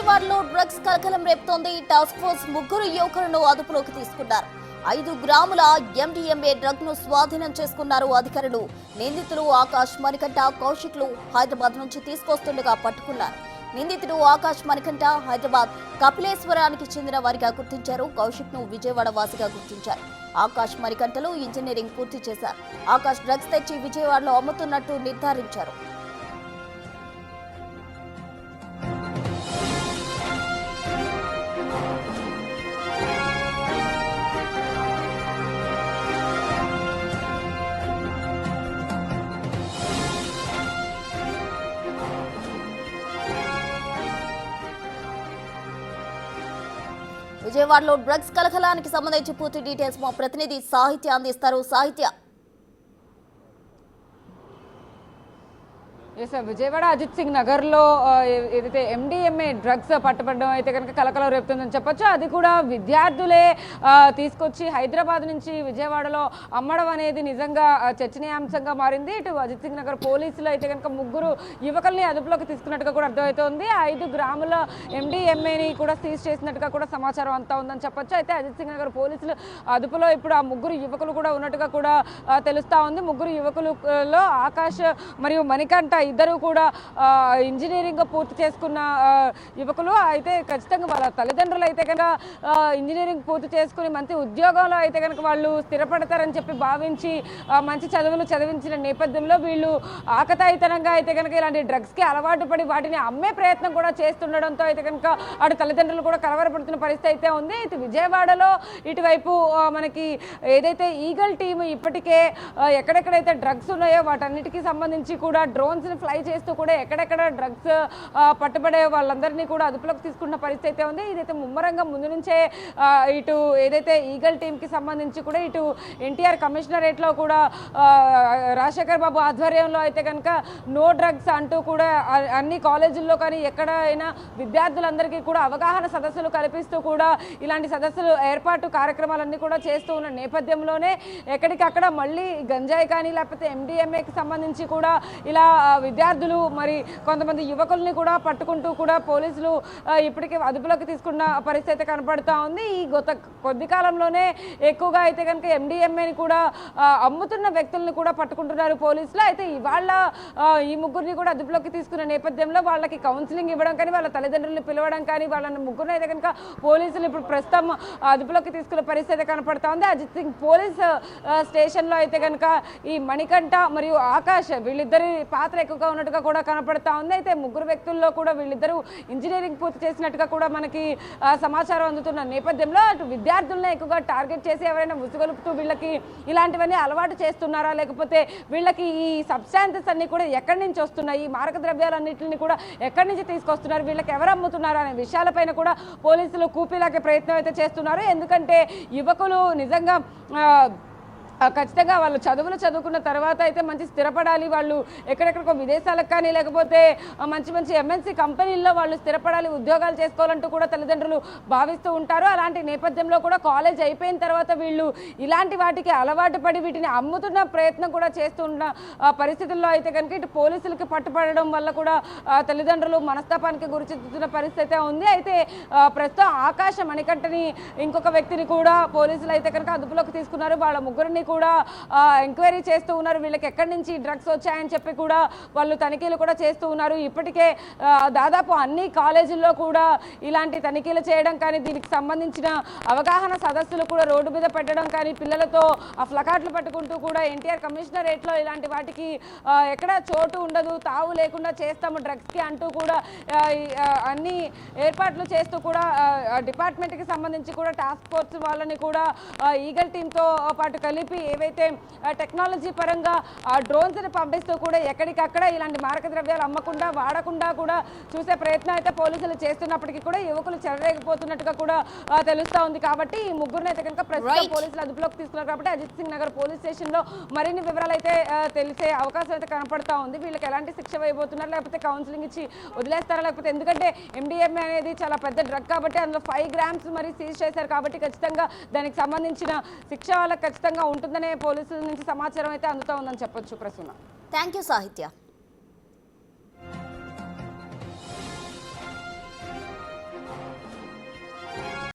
విజయవాడలో డ్రగ్స్ కలకలం రేపుతోంది. టాస్క్ ఫోర్స్ ముగ్గురు యువకులను అదుపులోకి తీసుకున్నారు. 5 గ్రాముల MDMA డ్రగ్ ను స్వాధీనం చేసుకున్నారు అధికారులు. నిందితులు ఆకాష్, మణికంఠ, కౌశిక్లు హైదరాబాద్ నుంచి తీసుకొస్తుండగా పట్టుకున్నారు. నిందితుడు ఆకాష్, మణికంఠ హైదరాబాద్ కపిలేశ్వరానికి చెందిన వారిగా గుర్తించారు. కౌశిక్ ను విజయవాడ వాసిగా గుర్తించారు. ఆకాష్, మణికంఠలు ఇంజనీరింగ్ పూర్తి చేశారు. ఆకాష్ డ్రగ్స్ తెచ్చి విజయవాడలో అమ్ముతున్నట్టు నిర్ధారించారు. విజయవాడలో డ్రగ్స్ కలకలానికి సంబంధించి పూర్తి డీటెయిల్స్ మా ప్రతినిధి సాహిత్య అందిస్తారు. సాహిత్య, విజయవాడ అజిత్ సింగ్ నగర్లో ఏదైతే MDMA డ్రగ్స్ పట్టుబడడం అయితే కనుక కలకలం రేపుతుందని చెప్పొచ్చు. అది కూడా విద్యార్థులే తీసుకొచ్చి హైదరాబాద్ నుంచి విజయవాడలో అమ్మడం అనేది నిజంగా చర్చనీయాంశంగా మారింది. ఇటు అజిత్ సింగ్ నగర్ పోలీసులు అయితే కనుక ముగ్గురు యువకుల్ని అదుపులోకి తీసుకున్నట్టుగా కూడా అర్థమవుతోంది. 5 గ్రాముల MDMAని కూడా సీజ్ చేసినట్టుగా కూడా సమాచారం అంతా ఉందని చెప్పొచ్చు. అయితే అజిత్ సింగ్ నగర్ పోలీసులు అదుపులో ఇప్పుడు ఆ ముగ్గురు యువకులు కూడా ఉన్నట్టుగా కూడా తెలుస్తా ఉంది. ముగ్గురు యువకులలో ఆకాష్ మరియు మణికంఠ ఇద్దరు కూడా ఇంజనీరింగ్ పూర్తి చేసుకున్న యువకులు. అయితే ఖచ్చితంగా వాళ్ళ తల్లిదండ్రులు అయితే కనుక ఇంజనీరింగ్ పూర్తి చేసుకుని మంచి ఉద్యోగంలో అయితే కనుక వాళ్ళు స్థిరపడతారని చెప్పి భావించి మంచి చదువులు చదివించిన నేపథ్యంలో వీళ్ళు ఆకతాయితనంగా అయితే కనుక ఇలాంటి డ్రగ్స్కి అలవాటు పడి వాటిని అమ్మే ప్రయత్నం కూడా చేస్తుండడంతో అయితే కనుక అటు తల్లిదండ్రులు కూడా కలవరపడుతున్న పరిస్థితి అయితే ఉంది. ఇటు విజయవాడలో ఇటువైపు మనకి ఏదైతే ఈగల్ టీము ఇప్పటికే ఎక్కడెక్కడైతే డ్రగ్స్ ఉన్నాయో వాటన్నిటికీ సంబంధించి కూడా డ్రోన్స్ ఫ్లై చేస్తూ కూడా ఎక్కడెక్కడ డ్రగ్స్ పట్టుబడే వాళ్ళందరినీ కూడా అదుపులోకి తీసుకున్న పరిస్థితి అయితే ఉంది. ఇదైతే ముమ్మరంగా ముందు నుంచే ఇటు ఏదైతే ఈగల్ టీంకి సంబంధించి కూడా ఇటు NTR కమిషనరేట్లో కూడా రాజశేఖర్ బాబు ఆధ్వర్యంలో అయితే కనుక నో డ్రగ్స్ అంటూ కూడా అన్ని కాలేజీల్లో కానీ ఎక్కడైనా విద్యార్థులందరికీ కూడా అవగాహన సదస్సులు కల్పిస్తూ కూడా ఇలాంటి సదస్సులు ఏర్పాటు కార్యక్రమాలన్నీ కూడా చేస్తూ ఉన్న నేపథ్యంలోనే ఎక్కడికక్కడ మళ్ళీ గంజాయి కానీ లేకపోతే MDMAకి సంబంధించి కూడా ఇలా విద్యార్థులు మరి కొంతమంది యువకుల్ని కూడా పట్టుకుంటూ కూడా పోలీసులు ఇప్పటికే అదుపులోకి తీసుకున్న పరిస్థితి కనపడుతూ ఉంది. ఈ కొద్ది కాలంలోనే ఎక్కువగా అయితే కనుక MDMAని కూడా అమ్ముతున్న వ్యక్తులను కూడా పట్టుకుంటున్నారు పోలీసులు. అయితే ఇవాళ ఈ ముగ్గురిని కూడా అదుపులోకి తీసుకున్న నేపథ్యంలో వాళ్ళకి కౌన్సిలింగ్ ఇవ్వడం కానీ వాళ్ళ తల్లిదండ్రులను పిలవడం కానీ వాళ్ళని ముగ్గురిని అయితే కనుక పోలీసులు ఇప్పుడు ప్రస్తుతం అదుపులోకి తీసుకున్న పరిస్థితి కనపడుతూ ఉంది. అజిత్ సింగ్ పోలీస్ స్టేషన్లో అయితే కనుక ఈ మణికంఠ మరియు ఆకాష్ వీళ్ళిద్దరి పాత్ర ఎక్కువగా ఉన్నట్టుగా కూడా కనపడతా ఉంది. అయితే ముగ్గురు వ్యక్తుల్లో కూడా వీళ్ళిద్దరూ ఇంజనీరింగ్ పూర్తి చేసినట్టుగా కూడా మనకి సమాచారం అందుతున్న నేపథ్యంలో అటు విద్యార్థులనే ఎక్కువగా టార్గెట్ చేసి ఎవరైనా ముసుగొలుపుతూ వీళ్ళకి ఇలాంటివన్నీ అలవాటు చేస్తున్నారా, లేకపోతే వీళ్ళకి ఈ సబ్స్టాన్సెస్ అన్ని కూడా ఎక్కడి నుంచి వస్తున్నాయి, ఈ మారక ద్రవ్యాలన్నింటినీ కూడా ఎక్కడి నుంచి తీసుకొస్తున్నారు, వీళ్ళకి ఎవరు అమ్ముతున్నారు అనే విషయాలపైన కూడా పోలీసులు కూపీలాగే ప్రయత్నం అయితే చేస్తున్నారు. ఎందుకంటే యువకులు నిజంగా ఖచ్చితంగా వాళ్ళు చదువుకున్న తర్వాత అయితే మంచి స్థిరపడాలి, వాళ్ళు ఎక్కడెక్కడికో విదేశాలకు కానీ లేకపోతే మంచి మంచి MNC కంపెనీల్లో వాళ్ళు స్థిరపడాలి, ఉద్యోగాలు చేసుకోవాలంటూ కూడా తల్లిదండ్రులు భావిస్తూ ఉంటారు. అలాంటి నేపథ్యంలో కూడా కాలేజ్ అయిపోయిన తర్వాత వీళ్ళు ఇలాంటి వాటికి అలవాటు పడి వీటిని అమ్ముతున్న ప్రయత్నం కూడా చేస్తున్న పరిస్థితుల్లో అయితే కనుక ఇటు పోలీసులకి పట్టుపడడం వల్ల కూడా తల్లిదండ్రులు మనస్తాపానికి గురిచెందుతున్న పరిస్థితి ఉంది. అయితే ప్రస్తుతం ఆకాశ, మణికంఠని ఇంకొక వ్యక్తిని కూడా పోలీసులు అయితే కనుక అదుపులోకి తీసుకున్నారు. వాళ్ళ ముగ్గురిని కూడా ఎంక్వైరీ చేస్తూ ఉన్నారు. వీళ్ళకి ఎక్కడి నుంచి డ్రగ్స్ వచ్చాయని చెప్పి కూడా వాళ్ళు తనిఖీలు కూడా చేస్తూ ఉన్నారు. ఇప్పటికే దాదాపు అన్ని కాలేజీల్లో కూడా ఇలాంటి తనిఖీలు చేయడం కానీ దీనికి సంబంధించిన అవగాహన సదస్సులు కూడా రోడ్డు మీద పెట్టడం కానీ పిల్లలతో ఆ ఫ్లకార్డులు పట్టుకుంటూ కూడా NTR కమిషనరేట్లో ఇలాంటి వాటికి ఎక్కడ చోటు ఉండదు, తావు లేకుండా చేస్తాము డ్రగ్స్కి అంటూ కూడా అన్ని ఏర్పాట్లు చేస్తూ కూడా డిపార్ట్మెంట్కి సంబంధించి కూడా టాస్క్ ఫోర్స్ వాళ్ళని కూడా ఈగల్ టీంతో పాటు కలిపి ఏవైతే టెక్నాలజీ పరంగా డ్రోన్స్ని పంపిస్తూ కూడా ఎక్కడికక్కడ ఇలాంటి మారక ద్రవ్యాలు అమ్మకుండా వాడకుండా కూడా చూసే ప్రయత్నం అయితే పోలీసులు చేస్తున్నప్పటికీ కూడా యువకులు చెలరేగిపోతున్నట్టుగా కూడా తెలుస్తూ ఉంది. కాబట్టి ఈ ముగ్గురిని అయితే కనుక ప్రస్తుతం పోలీసులు అదుపులోకి తీసుకున్నారు. కాబట్టి అజిత్ సింగ్ నగర్ పోలీస్ స్టేషన్లో మరిన్ని వివరాలు అయితే తెలిసే అవకాశం అయితే కనపడతా ఉంది. వీళ్ళకి ఎలాంటి శిక్ష వేయబోతున్నారు, లేకపోతే కౌన్సిలింగ్ ఇచ్చి వదిలేస్తారా, లేకపోతే ఎందుకంటే MDMA అనేది చాలా పెద్ద డ్రగ్ కాబట్టి అందులో 5 గ్రామ్స్ మరి సీజ్ చేశారు కాబట్టి ఖచ్చితంగా దానికి సంబంధించిన శిక్ష వాళ్ళకి ఖచ్చితంగా ఉంటుందనే పోలీసుల నుంచి సమాచారం అయితే అందుతూ ఉందని చెప్పొచ్చు. ప్రసూన, థ్యాంక్ యూ సాహిత్య.